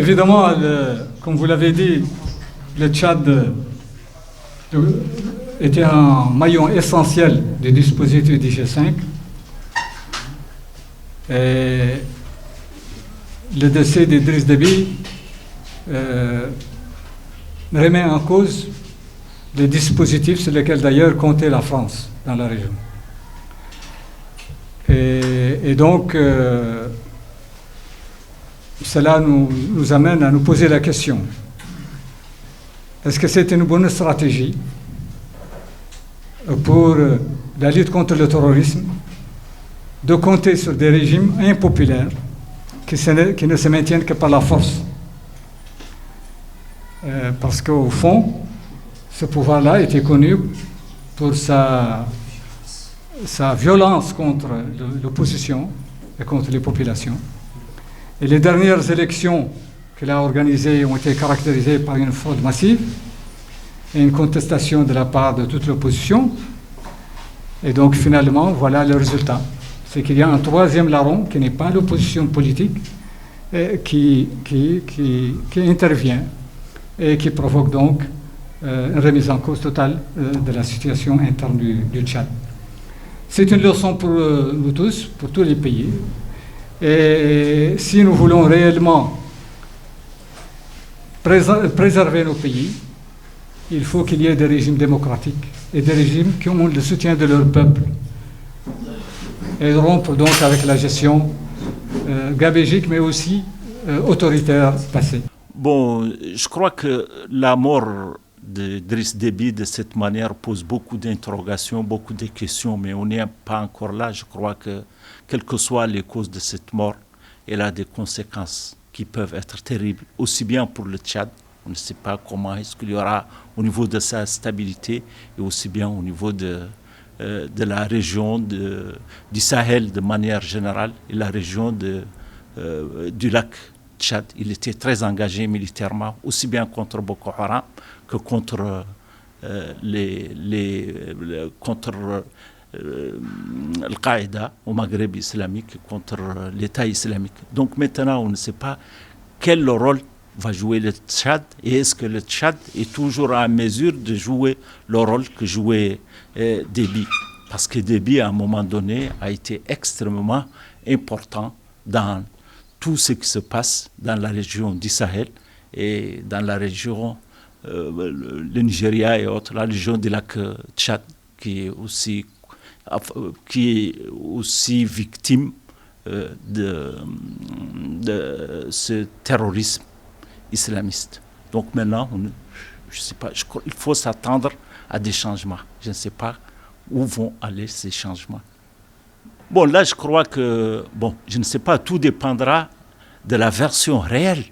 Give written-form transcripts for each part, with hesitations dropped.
Évidemment, comme vous l'avez dit, le Tchad était un maillon essentiel du dispositif du G5. Et le décès d'Idriss Déby remet en cause les dispositifs sur lesquels d'ailleurs comptait la France dans la région. Et donc, cela nous amène à nous poser la question, est-ce que c'est une bonne stratégie pour la lutte contre le terrorisme de compter sur des régimes impopulaires qui ne se maintiennent que par la force? Parce qu'au fond, ce pouvoir-là était connu pour sa violence contre l'opposition et contre les populations. Et les dernières élections qu'il a organisées ont été caractérisées par une fraude massive et une contestation de la part de toute l'opposition. Et donc finalement, voilà le résultat. C'est qu'il y a un troisième larron qui n'est pas l'opposition politique qui intervient et qui provoque donc une remise en cause totale de la situation interne du Tchad. C'est une leçon pour nous tous, pour tous les pays. Et si nous voulons réellement préserver nos pays, il faut qu'il y ait des régimes démocratiques et des régimes qui ont le soutien de leur peuple. Et rompre donc avec la gestion gabégique, mais aussi autoritaire passée. Bon, je crois que la mort d'Idriss Déby de cette manière pose beaucoup d'interrogations, beaucoup de questions, mais on n'est pas encore là. Je crois que, quelles que soient les causes de cette mort, elle a des conséquences qui peuvent être terribles, aussi bien pour le Tchad, on ne sait pas comment est-ce qu'il y aura au niveau de sa stabilité, et aussi bien au niveau de la région du Sahel de manière générale, et la région du lac Tchad. Il était très engagé militairement, aussi bien contre Boko Haram que contre Al-Qaïda au Maghreb islamique, contre l'État islamique. Donc maintenant, on ne sait pas quel rôle va jouer le Tchad et est-ce que le Tchad est toujours en mesure de jouer le rôle que jouait Déby. Parce que Déby, à un moment donné, a été extrêmement important dans tout ce qui se passe dans la région du Sahel et dans la région, le Nigeria et autres, la région du lac Tchad, qui est aussi victime de ce terrorisme islamiste. Donc maintenant, je sais pas, il faut s'attendre à des changements. Je ne sais pas où vont aller ces changements. Bon, là, je crois que, je ne sais pas, tout dépendra de la version réelle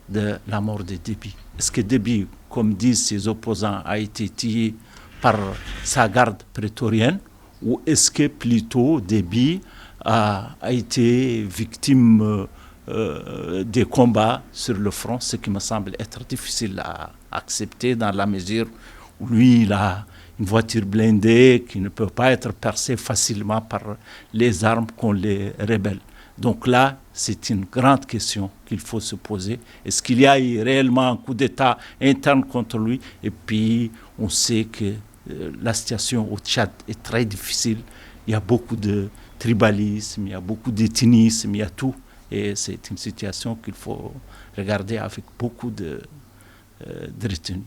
de la mort de Déby. Est-ce que Déby, comme disent ses opposants, a été tué par sa garde prétorienne, ou est-ce que plutôt Déby a été victime des combats sur le front, ce qui me semble être difficile à accepter dans la mesure où lui, il a une voiture blindée qui ne peut pas être percée facilement par les armes qu'ont les rebelles. Donc là, c'est une grande question qu'il faut se poser. Est-ce qu'il y a eu réellement un coup d'État interne contre lui? Et puis, on sait que la situation au Tchad est très difficile. Il y a beaucoup de tribalisme, il y a beaucoup d'ethnisme, il y a tout. Et c'est une situation qu'il faut regarder avec beaucoup de retenue.